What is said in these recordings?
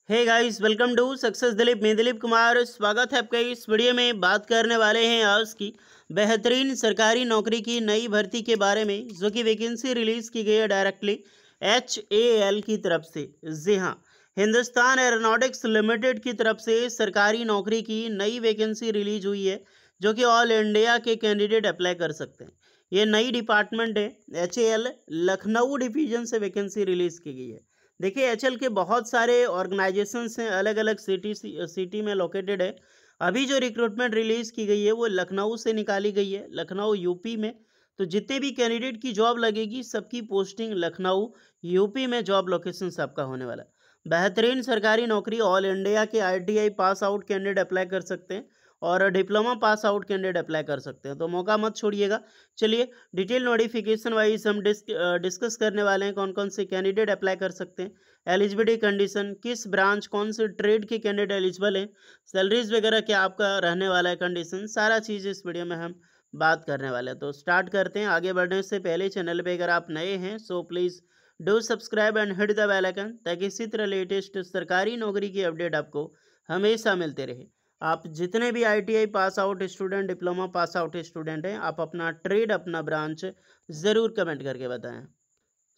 Hey guys, welcome to success Dilip. मैं दिलीप कुमार, स्वागत है आपका। इस वीडियो में बात करने वाले हैं आज की बेहतरीन सरकारी नौकरी की नई भर्ती के बारे में, जो कि वैकेंसी रिलीज की गई है डायरेक्टली HAL की तरफ से। जी हाँ, हिंदुस्तान एरोनॉटिक्स लिमिटेड की तरफ से सरकारी नौकरी की नई वैकेंसी रिलीज हुई है, जो कि ऑल इंडिया के कैंडिडेट अप्लाई कर सकते हैं। ये नई डिपार्टमेंट है, HAL लखनऊ डिवीजन से वैकेंसी रिलीज की गई है। देखिए, एचएल के बहुत सारे ऑर्गेनाइजेशंस हैं, अलग अलग सिटी में लोकेटेड है। अभी जो रिक्रूटमेंट रिलीज की गई है वो लखनऊ से निकाली गई है, लखनऊ यूपी में। तो जितने भी कैंडिडेट की जॉब लगेगी, सबकी पोस्टिंग लखनऊ यूपी में जॉब लोकेशन आपका होने वाला है। बेहतरीन सरकारी नौकरी, ऑल इंडिया के ITI pass out candidate apply कर सकते हैं और diploma pass out candidate apply कर सकते हैं, तो मौका मत छोड़िएगा। चलिए, डिटेल नोटिफिकेशन वाइज हम डिस्कस करने वाले हैं कौन कौन से कैंडिडेट अप्लाई कर सकते हैं, एलिजिबिलिटी कंडीशन, किस ब्रांच कौन से ट्रेड के कैंडिडेट एलिजिबल हैं, सैलरीज वगैरह क्या आपका रहने वाला है, कंडीशन, सारा चीज़ इस वीडियो में हम बात करने वाले हैं। तो स्टार्ट करते हैं। आगे बढ़ने से पहले चैनल पे अगर आप नए हैं so please do subscribe and hit the bell icon, ताकि इसी तरह लेटेस्ट सरकारी नौकरी की अपडेट आपको हमेशा मिलते रहे। आप जितने भी ITI pass out student, diploma pass out student हैं, आप अपना ट्रेड, अपना ब्रांच ज़रूर कमेंट करके बताएं।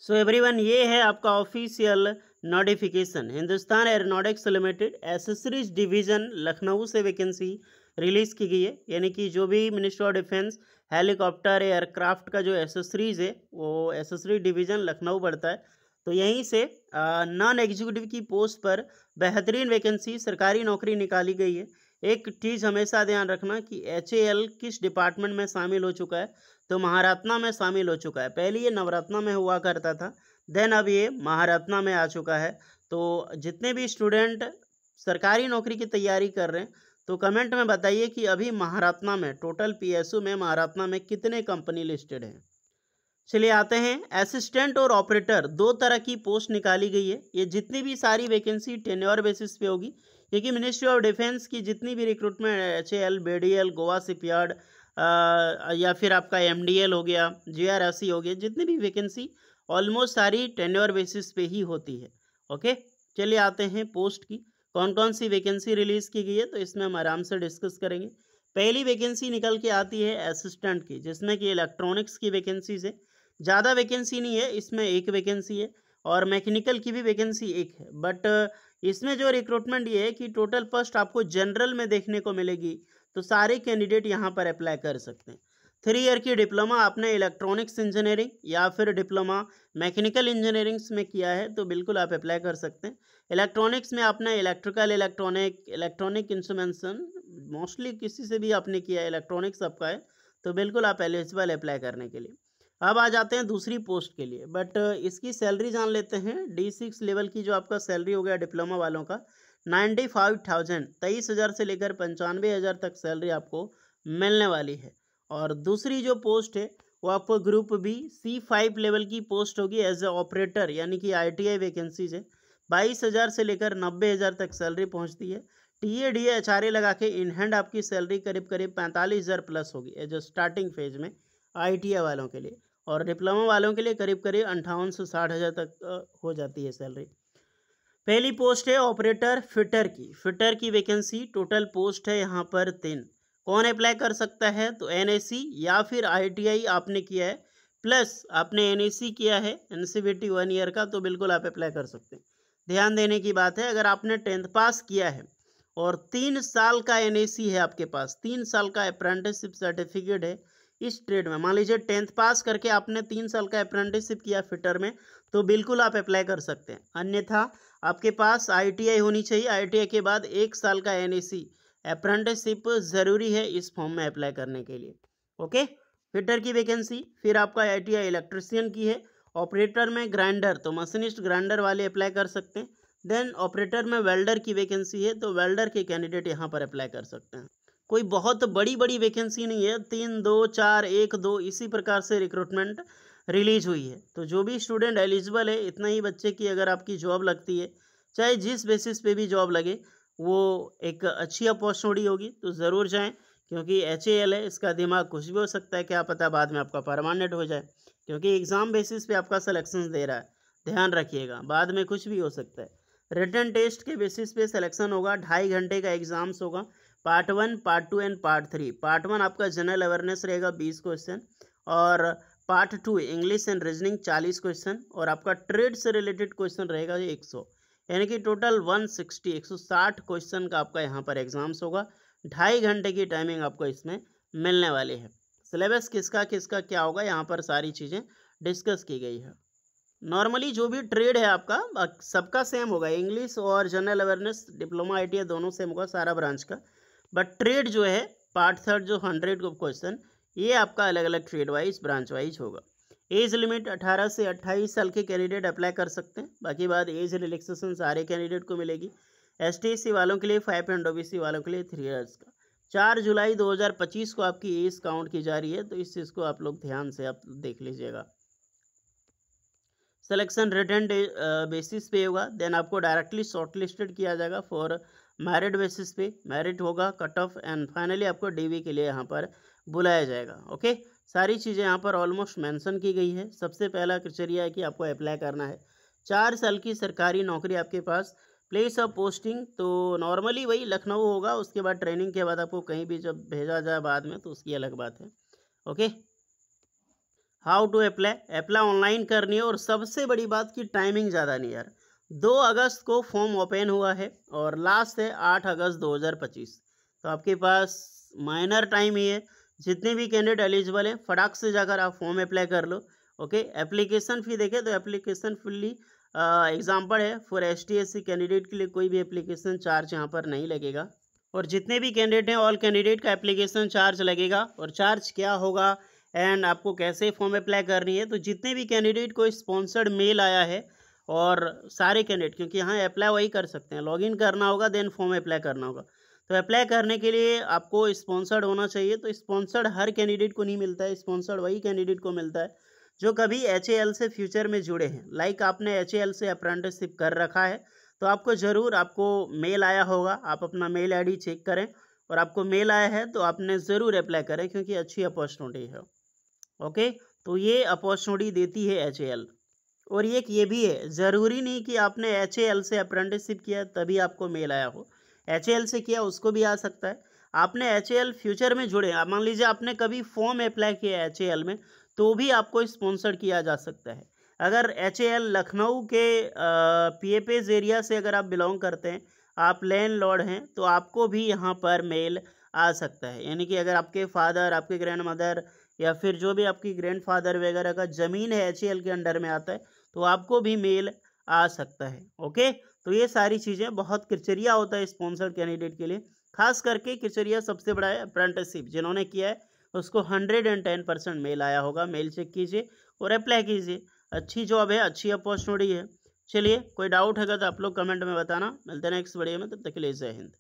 सो एवरीवन, ये है आपका official notification. Hindustan aeronautics limited accessories division Lucknow से वैकेंसी रिलीज़ की गई है। यानी कि जो भी ministry of defence helicopter aircraft का जो एसेसरीज है, वो एसेसरी डिवीज़न लखनऊ पड़ता है। तो यहीं से नॉन एग्जीक्यूटिव की पोस्ट पर बेहतरीन वैकेंसी सरकारी नौकरी निकाली गई है। एक चीज़ हमेशा ध्यान रखना कि HAL किस डिपार्टमेंट में शामिल हो चुका है। तो महारत्ना में शामिल हो चुका है। पहले ये नवरत्ना में हुआ करता था, देन अब ये महारत्ना में आ चुका है। तो जितने भी स्टूडेंट सरकारी नौकरी की तैयारी कर रहे हैं, तो कमेंट में बताइए कि अभी महारत्ना में, टोटल PSU में महारत्ना में कितने कंपनी लिस्टेड हैं। चलिए आते हैं, असिस्टेंट और ऑपरेटर दो तरह की पोस्ट निकाली गई है। ये जितनी भी सारी वैकेंसी टेन्योर बेसिस पे होगी, क्योंकि मिनिस्ट्री ऑफ डिफेंस की जितनी भी recruitment HAL, BDL, Goa shipyard या फिर आपका MDL हो गया, GRSC हो गया, जितनी भी वैकेंसी ऑलमोस्ट सारी टेन्योर बेसिस पे ही होती है। ओके, चलिए आते हैं पोस्ट की कौन कौन सी वैकेंसी रिलीज़ की गई है, तो इसमें हम आराम से डिस्कस करेंगे। पहली वैकेंसी निकल के आती है असिस्टेंट की, जिसमें कि इलेक्ट्रॉनिक्स की वैकेंसीज है। ज़्यादा वैकेंसी नहीं है, इसमें एक वैकेंसी है, और मैकेनिकल की भी वैकेंसी एक है। बट इसमें जो रिक्रूटमेंट ये है कि टोटल पोस्ट आपको जनरल में देखने को मिलेगी, तो सारे कैंडिडेट यहाँ पर अप्लाई कर सकते हैं। 3 ईयर की डिप्लोमा आपने इलेक्ट्रॉनिक्स इंजीनियरिंग या फिर डिप्लोमा मैकेनिकल इंजीनियरिंग्स में किया है, तो बिल्कुल आप अप्लाई कर सकते हैं। इलेक्ट्रॉनिक्स में आपने इलेक्ट्रिकल, इलेक्ट्रॉनिक इंस्ट्रूमेंटेशन, मोस्टली किसी से भी आपने किया है, इलेक्ट्रॉनिक्स आपका है, तो बिल्कुल आप एलिजिबल अप्लाई करने के लिए। अब आ जाते हैं दूसरी पोस्ट के लिए, बट इसकी सैलरी जान लेते हैं। D6 लेवल की जो आपका सैलरी हो गया डिप्लोमा वालों का, 95,000, 23,000 से लेकर 95,000 तक सैलरी आपको मिलने वाली है। और दूसरी जो पोस्ट है वो आपको ग्रुप B C5 लेवल की पोस्ट होगी एज ए ऑपरेटर, यानी कि ITI वैकेंसीज है। 22,000 से लेकर 90,000 तक सैलरी पहुंचती है। TA DA HRA लगा के इन हैंड आपकी सैलरी करीब करीब 45,000 प्लस होगी एज ए स्टार्टिंग फेज में ITI वालों के लिए, और डिप्लोमा वालों के लिए करीब करीब 58 से 60,000 तक हो जाती है सैलरी। पहली पोस्ट है ऑपरेटर फिटर की। फिटर की वैकेंसी टोटल पोस्ट है यहाँ पर 3। कौन अप्लाई कर सकता है, तो NAC या फिर ITI आपने किया है, प्लस आपने NAC किया है, NCVT 1 ईयर का, तो बिल्कुल आप अप्लाई कर सकते हैं। ध्यान देने की बात है, अगर आपने 10th पास किया है और 3 साल का NAC है आपके पास, 3 साल का अप्रेंटिसशिप सर्टिफिकेट है इस ट्रेड में, मान लीजिए 10th पास करके आपने 3 साल का अप्रेंटिसशिप किया फिटर में, तो बिल्कुल आप अप्लाई कर सकते हैं। अन्यथा आपके पास ITI होनी चाहिए, ITI के बाद 1 साल का NAC अप्रेंटिसशिप ज़रूरी है इस फॉर्म में अप्लाई करने के लिए। ओके, फिटर की वैकेंसी। फिर आपका ITI इलेक्ट्रिशियन की है। ऑपरेटर में ग्राइंडर, तो मशीनिस्ट ग्राइंडर वाले अप्लाई कर सकते हैं। देन ऑपरेटर में वेल्डर की वैकेंसी है, तो वेल्डर के कैंडिडेट यहाँ पर अप्लाई कर सकते हैं। कोई बहुत बड़ी बड़ी वैकेंसी नहीं है, 3, 2, 4, 1, 2 इसी प्रकार से रिक्रूटमेंट रिलीज हुई है। तो जो भी स्टूडेंट एलिजिबल है, इतना ही बच्चे की अगर आपकी जॉब लगती है, चाहे जिस बेसिस पे भी जॉब लगे, वो एक अच्छी अपॉर्चुनिटी होगी, तो ज़रूर जाएं। क्योंकि HAL है, इसका दिमाग कुछ भी हो सकता है, क्या पता बाद में आपका परमानेंट हो जाए, क्योंकि एग्ज़ाम बेसिस पे आपका सिलेक्शन दे रहा है। ध्यान रखिएगा, बाद में कुछ भी हो सकता है। रिटन टेस्ट के बेसिस पे सिलेक्शन होगा, 2.5 घंटे का एग्जाम्स होगा। Part 1, part 2 and part 3। Part 1 आपका जनरल अवेयरनेस रहेगा 20 क्वेश्चन, और part 2 English and reasoning 40 question, और आपका ट्रेड से रिलेटेड क्वेश्चन रहेगा 100, यानी कि टोटल 160 क्वेश्चन का आपका यहाँ पर एग्जाम्स होगा। 2.5 घंटे की टाइमिंग आपको इसमें मिलने वाली है। सिलेबस किसका किसका क्या होगा यहाँ पर सारी चीज़ें डिस्कस की गई है। नॉर्मली जो भी ट्रेड है आपका सबका सेम होगा, इंग्लिश और जनरल अवेयरनेस, डिप्लोमा ITI दोनों सेम होगा सारा ब्रांच का। बट ट्रेड जो है पार्ट 3 जो 100 क्वेश्चन, ये आपका अलग अलग ट्रेड वाइज ब्रांच वाइज होगा। एज लिमिट 18 से 28 साल के कैंडिडेट अप्लाई कर सकते हैं। बाकी बात एज रिलैक्सेशन सारे कैंडिडेट को मिलेगी। ST/SC वालों के लिए 5 एंड OBC वालों के लिए 3 इयर्स का। 4 जुलाई 2025 को आपकी एज काउंट की जा रही है, तो इस चीज़ को आप लोग ध्यान से आप देख लीजिएगा। सिलेक्शन रिटन बेसिस पे होगा, देन आपको डायरेक्टली शॉर्टलिस्टेड किया जाएगा फॉर मेरिट बेसिस पे, मेरिट होगा, कट ऑफ, एंड फाइनली आपको DV के लिए यहाँ पर बुलाया जाएगा। ओके, सारी चीज़ें यहाँ पर ऑलमोस्ट मेंशन की गई है। सबसे पहला क्राइटेरिया है कि आपको अप्लाई करना है। 4 साल की सरकारी नौकरी आपके पास। प्लेस ऑफ पोस्टिंग तो नॉर्मली वही लखनऊ होगा, उसके बाद ट्रेनिंग के बाद आपको कहीं भी जब भेजा जाए बाद में तो उसकी अलग बात है। Okay, how to apply online करनी है, और सबसे बड़ी बात की टाइमिंग ज़्यादा नहीं यार। 2 अगस्त को फॉर्म ओपन हुआ है और लास्ट है 8 अगस्त 2025, तो आपके पास माइनर टाइम ही है। जितने भी कैंडिडेट एलिजिबल हैं फटाक से जाकर आप फॉर्म अप्लाई कर लो। ओके, एप्लीकेशन फ़ी देखें तो एप्लीकेशन फुल्ली एग्जाम्पल है फॉर ST/SC कैंडिडेट के लिए कोई भी एप्लीकेशन चार्ज यहाँ पर नहीं लगेगा, और जितने भी कैंडिडेट हैं ऑल कैंडिडेट का एप्लीकेशन चार्ज लगेगा। और चार्ज क्या होगा एंड आपको कैसे फॉर्म अप्लाई करनी है, तो जितने भी कैंडिडेट को स्पॉन्सर्ड मेल आया है, और सारे कैंडिडेट, क्योंकि यहाँ अप्लाई वही कर सकते हैं, लॉगिन करना होगा देन फॉर्म अप्लाई करना होगा। तो अप्लाई करने के लिए आपको स्पॉन्सर्ड होना चाहिए। तो स्पॉन्सर्ड हर कैंडिडेट को नहीं मिलता है, स्पॉन्सर्ड वही कैंडिडेट को मिलता है जो कभी HAL से फ्यूचर में जुड़े हैं। लाइक आपने HAL से अप्रेंटिसशिप कर रखा है तो आपको ज़रूर आपको मेल आया होगा, आप अपना मेल ID चेक करें, और आपको मेल आया है तो आपने ज़रूर अप्लाई करें, क्योंकि अच्छी अपॉर्चुनिटी है। ओके, तो ये अपॉर्चुनिटी देती है HAL। और ये भी है, ज़रूरी नहीं कि आपने HAL से अप्रेंटिसशिप किया तभी आपको मेल आया हो। HAL से किया उसको भी आ सकता है। आपने HAL फ्यूचर में जुड़े, मान लीजिए आपने कभी फॉर्म अप्लाई किया HAL में, तो भी आपको स्पॉन्सर किया जा सकता है। अगर HAL लखनऊ के PFS एरिया से अगर आप बिलोंग करते हैं, आप लैंडलॉर्ड हैं, तो आपको भी यहाँ पर मेल आ सकता है। यानी कि अगर आपके फादर, आपके ग्रैंड मदर, या फिर जो भी आपकी ग्रैंडफादर वगैरह का ज़मीन है HAL के अंडर में आता है, तो आपको भी मेल आ सकता है। ओके, तो ये सारी चीज़ें बहुत क्राइटेरिया होता है स्पॉन्सर्ड कैंडिडेट के लिए। खास करके क्राइटेरिया सबसे बड़ा है अप्रेंटिसशिप, जिन्होंने किया है उसको 110% मेल आया होगा। मेल चेक कीजिए और अप्लाई कीजिए। अच्छी जॉब है, अच्छी अपॉर्चुनिटी है। चलिए, कोई डाउट है तो आप लोग कमेंट में बताना। मिलते हैं नेक्स्ट वीडियो में, तब तक के लिए जय हिंद।